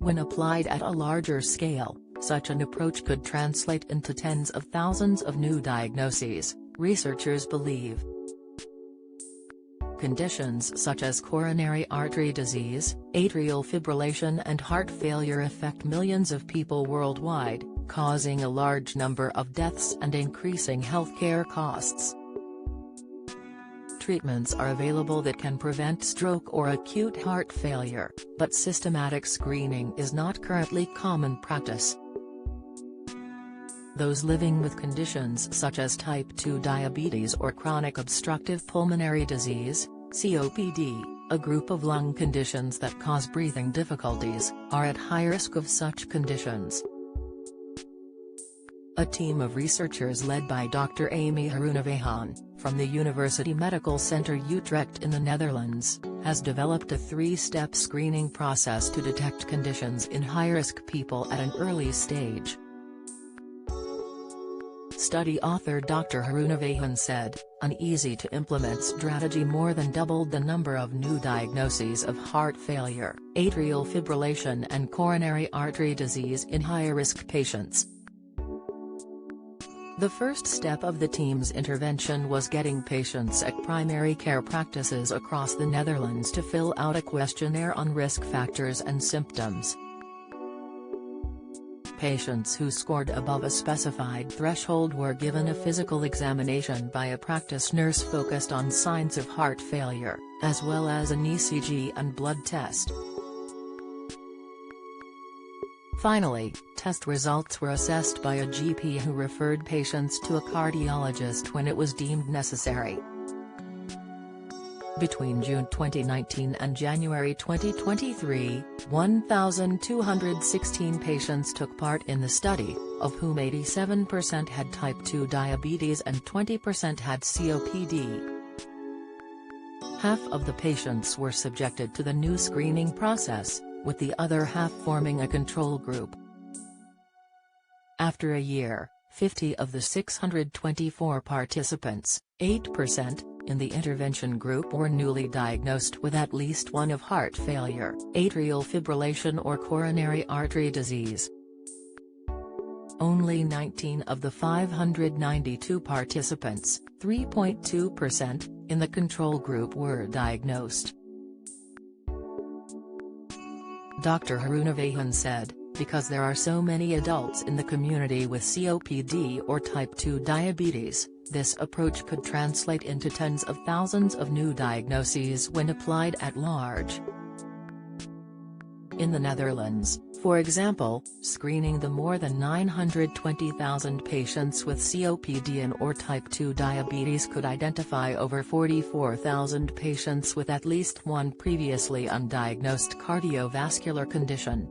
When applied at a larger scale, such an approach could translate into tens of thousands of new diagnoses, researchers believe. Conditions such as coronary artery disease, atrial fibrillation and heart failure affect millions of people worldwide, causing a large number of deaths and increasing healthcare costs. Treatments are available that can prevent stroke or acute heart failure, but systematic screening is not currently common practice. Those living with conditions such as type 2 diabetes or chronic obstructive pulmonary disease, COPD, a group of lung conditions that cause breathing difficulties, are at high risk of such conditions. A team of researchers led by Dr. Amy Groenewegen, from the University Medical Center Utrecht in the Netherlands, has developed a 3-step screening process to detect conditions in high-risk people at an early stage. Study author Dr. Groenewegen said, "An easy-to-implement strategy more than doubled the number of new diagnoses of heart failure, atrial fibrillation and coronary artery disease in high-risk patients." The first step of the team's intervention was getting patients at primary care practices across the Netherlands to fill out a questionnaire on risk factors and symptoms. Patients who scored above a specified threshold were given a physical examination by a practice nurse focused on signs of heart failure, as well as an ECG and blood test. Finally, test results were assessed by a GP who referred patients to a cardiologist when it was deemed necessary. Between June 2019 and January 2023, 1,216 patients took part in the study, of whom 87% had type 2 diabetes and 20% had COPD. Half of the patients were subjected to the new screening process, with the other half forming a control group. After a year, 50 of the 624 participants, 8%, in the intervention group were newly diagnosed with at least one of heart failure, atrial fibrillation or coronary artery disease. Only 19 of the 592 participants, 3.2%, in the control group were diagnosed. Dr. Groenewegen said, "Because there are so many adults in the community with COPD or type 2 diabetes, this approach could translate into tens of thousands of new diagnoses when applied at large." In the Netherlands, for example, screening the more than 920,000 patients with COPD and or type 2 diabetes could identify over 44,000 patients with at least one previously undiagnosed cardiovascular condition.